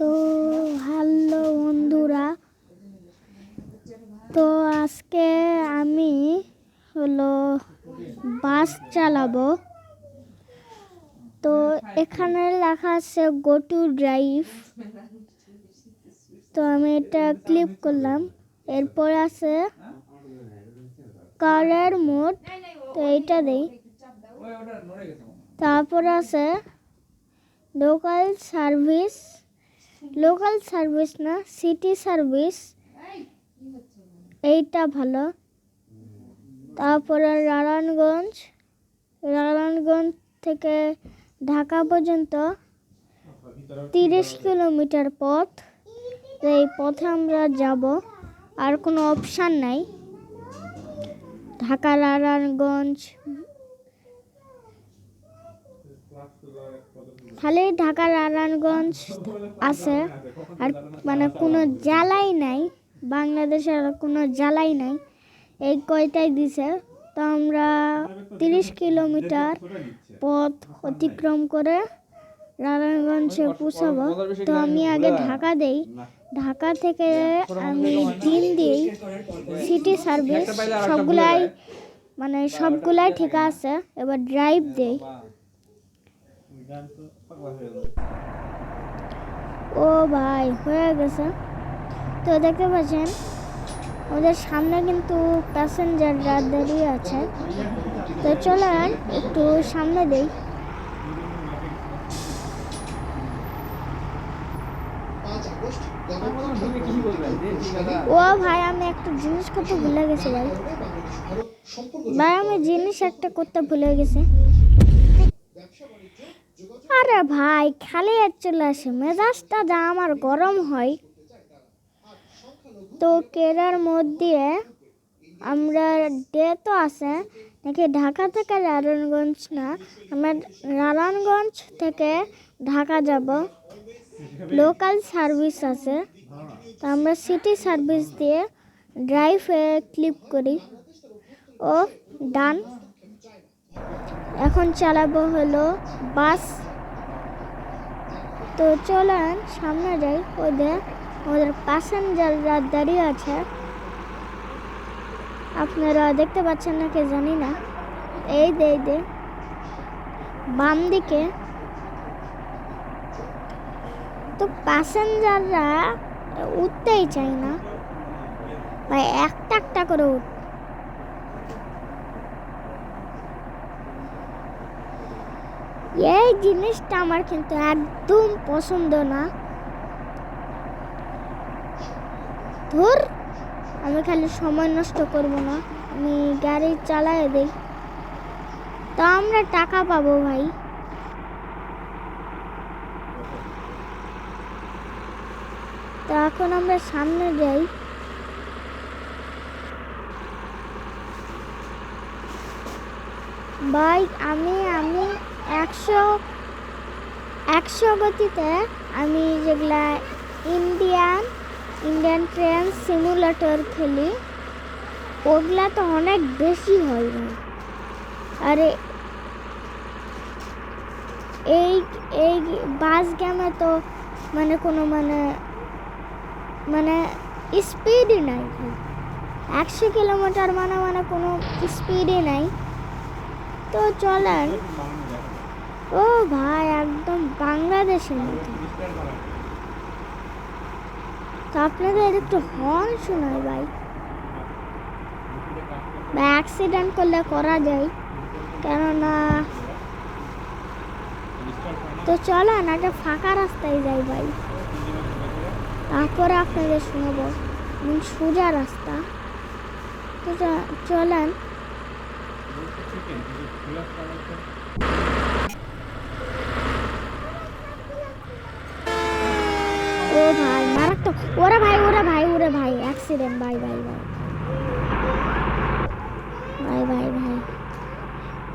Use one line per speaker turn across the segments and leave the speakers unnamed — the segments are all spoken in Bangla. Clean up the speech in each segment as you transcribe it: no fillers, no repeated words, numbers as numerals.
তো হ্যালো বন্ধুরা, তো আজকে আমি হলো বাস চালাবো। তো এখানে লেখা আছে গো টু ড্রাইভ। তো আমি এটা ক্লিক করলাম। এরপর আছে কারের মোড, তো এইটা দেই। তারপর আছে লোকাল সার্ভিস না সিটি সার্ভিস, এইটা ভালো। তারপরে নারায়ণগঞ্জ থেকে ঢাকা পর্যন্ত 30 কিলোমিটার পথ। এই পথে আমরা যাব, আর কোনো অপশান নাই। ঢাকা নারায়ণগঞ্জ, খালি ঢাকা নারায়ণগঞ্জ আছে, আর মানে কোনো জ্বালাই নাই। বাংলাদেশের কোনো জ্বালাই নাই, এই কয়টাই দিছে। তো আমরা 30 কিলোমিটার পথ অতিক্রম করে নারায়ণগঞ্জে পৌঁছাবো। তো আমি আগে ঢাকা দেই, ঢাকা থেকে আমি দিই সিটি সার্ভিস। সবগুলাই ঠিক আছে। এবার ড্রাইভ দেই। ও ভাই, হয়ে গেছে। তো দেখতে পাচ্ছেন ওদের সামনে কিন্তু প্যাসেঞ্জাররা দাঁড়িয়ে আছে। তো চলেন একটু সামনে দেই। ও ভাই, আমি একটা জিনিস করতে ভুলে গেছি ভাই। আমি জিনিস একটা করতে ভুলে গেছি। আরে ভাই, খালি চলে আসে, মেজাজটা যা আমার গরম হয়। তো কেরার মধ্যে আমরা ডে তো আছে নাকি ঢাকা থেকে নারায়ণগঞ্জ না, আমরা নারায়ণগঞ্জ থেকে ঢাকা যাব। লোকাল সার্ভিস আছে, তো আমরা সিটি সার্ভিস দিয়ে ড্রাইভে ক্লিক করি। ও ডান। এখন চালাবো হলো বাস। তো চলেন সামনে যাই। ওদের প্যাসেঞ্জাররা দাঁড়িয়ে আছে, আপনারা দেখতে পাচ্ছেন নাকি জানি না। এই দে বাম দিকে। তো প্যাসেঞ্জাররা উঠতেই চাই না ভাই, একটা করে এই জিনিসটা আমার কিন্তু একদম পছন্দ না। ধুর, আমি খালি সময় নষ্ট করব না, আমি গাড়ি চালাই দেই। তো আমরা টাকা পাবো ভাই। তো এখন আমরা সামনে যাই। ভাই আমি 100 গতিতে আমি যেগুলা ইন্ডিয়ান ট্রেন সিমুলেটর খেলি, ওগুলা তো অনেক বেশি হয় ভাই। আরে এই বাস গেমে তো কোনো স্পিডই নাই ভাই। 100 কিলোমিটার মানে কোনো স্পিডই নাই। তো চলেন। ও ভাই, একদম বাংলাদেশের মতো। তো আপনাদের একটু হর্ন শোনায় ভাই, অ্যাক্সিডেন্ট করলে করা যায়, কেননা। তো চলেন একটা ফাঁকা রাস্তায় যাই ভাই, তারপরে আপনাদের শোনাবো সোজা রাস্তা। তো চলেন। ও ভাই, মারাত্মক। ওরে ভাই অ্যাক্সিডেন্ট। ভাই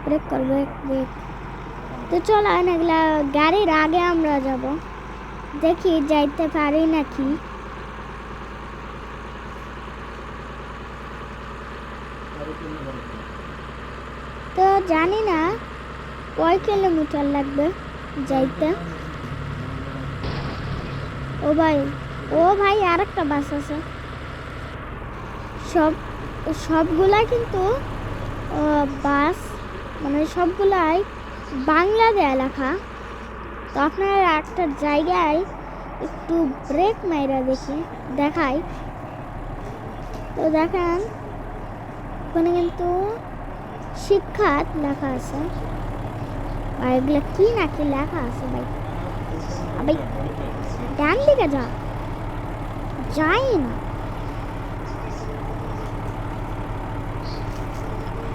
ব্রেক কর, ব্রেক। তো চলেন, এগুলা গাড়ির আগে আমরা যাব, দেখি যাইতে পারি নাকি। তো জানি না কয় কিলোমিটার লাগবে যাইতে। ও ভাই, ও ভাই, আর একটা বাস আছে। সবগুলাই কিন্তু বাস, মানে সবগুলাই বাংলা দেয়া লেখা। তো আপনার একটা জায়গায় একটু ব্রেক মাইরা দেখাই। তো দেখেন ওখানে কিন্তু শিক্ষাত লেখা আছে। আর এগুলো কি নাকি লেখা আছে ভাই? ভাই ডান দিকে যাই না।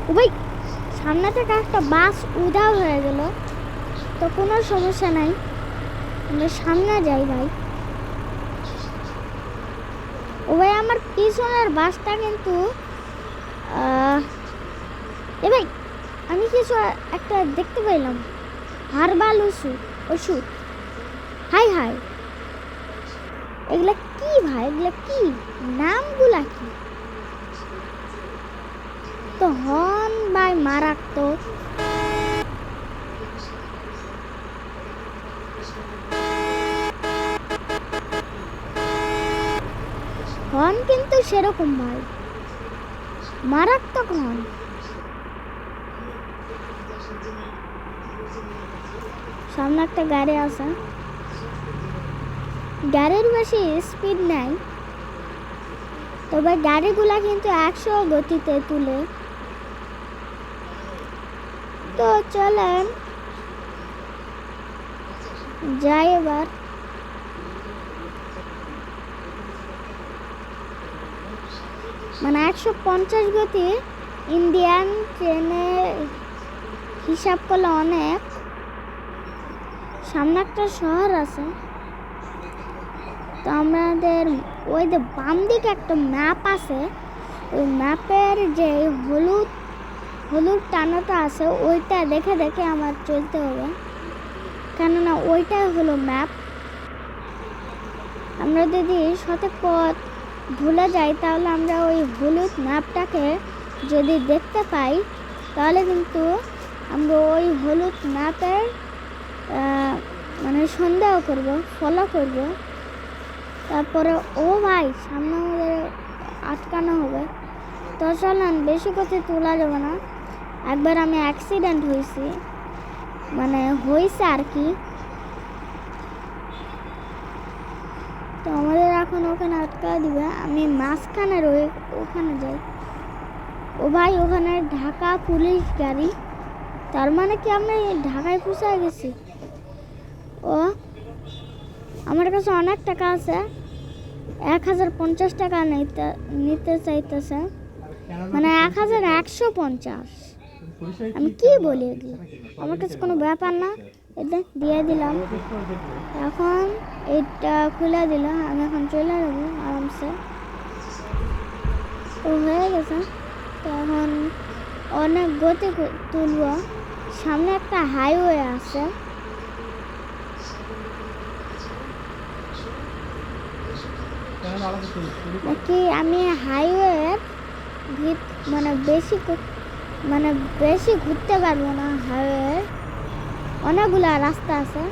ও ভাই, সামনে থেকে একটা বাস উধাও হয়ে গেল। তো কোনো সমস্যা নাই, আমরা সামনে যাই ভাই। ও ভাই, আমার পিছনের বাসটা কিন্তু এ ভাই, আমি কিছু একটা দেখতে পেলাম, হার্বাল ওষুধ। হাই হাই, এগুলা কি ভাই? এগুলা কি? নামগুলা কি? তো হন ভাই মারাত্মক। হন কিন্তু সেরকম ভাই, মারাত্মক হন। সামনে একটা গাড়ি আছে, গাড়ির বেশি স্পিড নাই, তবে গাড়িগুলা কিন্তু 100 গতিতে তুলে। তো চলেন যাই এবার। মানে 150 গতি ইন্ডিয়ান ট্রেনে হিসাব করলে অনেক। সামনে একটা শহর আছে। তো আমাদের ওই যে বাম দিকে একটা ম্যাপ আছে, ওই ম্যাপের যে হলুদ টানাটা আছে ওইটা দেখে দেখে আমার চলতে হবে, কেননা ওইটাই হলো ম্যাপ। আমরা যদি সঠিক পথ ভুলে যাই তাহলে আমরা ওই হলুদ ম্যাপটাকে যদি দেখতে পাই তাহলে কিন্তু আমরা ওই হলুদ ম্যাপের মানে সন্দেহ করব, ফলো করব। তারপরে ও ভাই, সামনে আমাদের আটকানো হবে। তো চলেন, বেশি কথা তোলা যাবে না। একবার আমি অ্যাক্সিডেন্ট হয়েছে আর কি। তো আমাদের এখন ওখানে আটকা দিবে। আমি মাঝখানের ওখানে যাই। ও ভাই, ওখানে ঢাকা পুলিশ গাড়ি, তার মানে কি আমরা ঢাকায় পৌঁছে গেছি। ও আমার কাছে অনেক টাকা আছে, 1050 টাকা নিতে চাইতেছে, মানে 1150। আমি কি বলি এগুলো, আমার কাছে কোনো ব্যাপার না। এটা দিয়ে দিলাম, এখন এটা খুলে দিল। আমি এখন চলে যাবো আরামসে। তো হয়ে গেছে। তো এখন অনেক গতি তুলব। সামনে একটা হাইওয়ে আছে। নাকি আমি হাইওয়ের বেশি ঘুরতে পারবো না। হাইওয়ে অনেকগুলা রাস্তা আছে।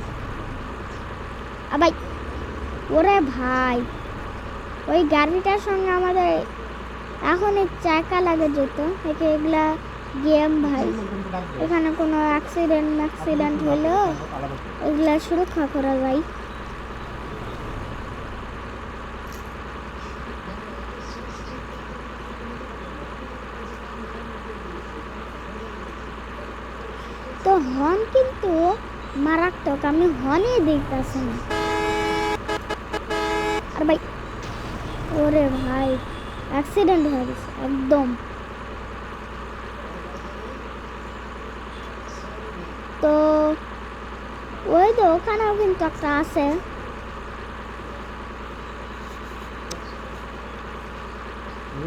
ভাই, ওরে ভাই, ওই গাড়িটার সঙ্গে আমাদের এখনই চাকা লাগে যেত। এগুলা গেম ভাই, এখানে কোনো অ্যাক্সিডেন্ট হলেও এগুলা সুরক্ষা করা যায়। তো হর্ন কিন্তু মারাত্মক, আমি হর্নই দেখতেছি না। আর ভাই, ওরে ভাই, অ্যাক্সিডেন্ট হয়ে গেছে একদম। তো ওই তো ওখানেও কিন্তু একটা আছে।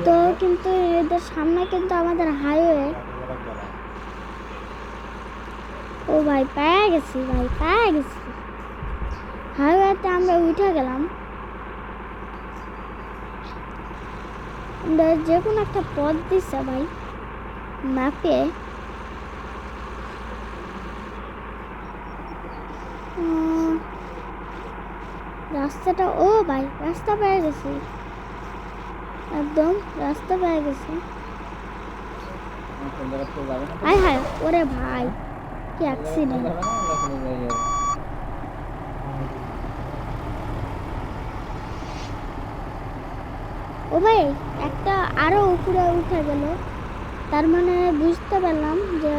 তো কিন্তু এদের সামনে কিন্তু আমাদের হাইওয়ে। ও ভাই, পেয়ে গেছি হাইওয়েতে আমরা উঠে গেলাম। যে কোনো একটা পথ দিচ্ছে ভাই ম্যাপে। রাস্তাটা, ও ভাই রাস্তা পেয়ে গেছি, একদম রাস্তা পেয়ে গেছি। হায় হায়, ওরে ভাই কি অ্যাক্সিডেন্ট। ও ভাই একটা আরো উপরে উঠে গেল, তার মানে বুঝতে পারলাম যে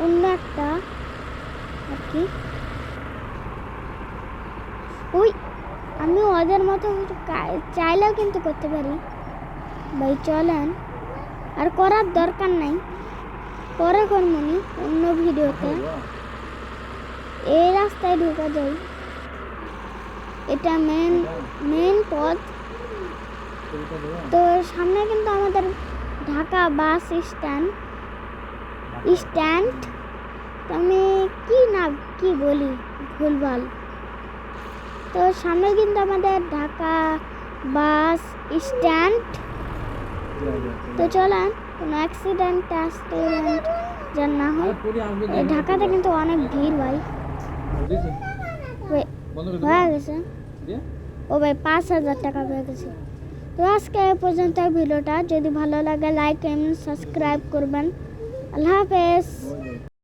অন্য একটা আর কি। ওই আমি ওদের মতো চাইলেও কিন্তু করতে পারি ভাই, চলেন। আর করার দরকার নাই, পরে করমনি অন্য ভিডিওতে। এই রাস্তায় ঢোকা যায়, এটা মেন পথ। তো সামনে কিন্তু আমাদের ঢাকা বাস স্ট্যান্ড। আমি কি বলি ভুলভাল। তো সামনে কিন্তু আমাদের ঢাকা বাস স্ট্যান্ড। তো চলেন কোনো অ্যাক্সিডেন্ট যেন না হয়। এই ঢাকাতে কিন্তু অনেক ভিড় ভাই। হয়ে গেছে, ও ভাই 5,000 টাকা হয়ে গেছে। তো আজকে এই পর্যন্ত ভিডিওটা, যদি ভালো লাগে লাইক এন্ড সাবস্ক্রাইব করবেন। আল্লাহ হাফেজ।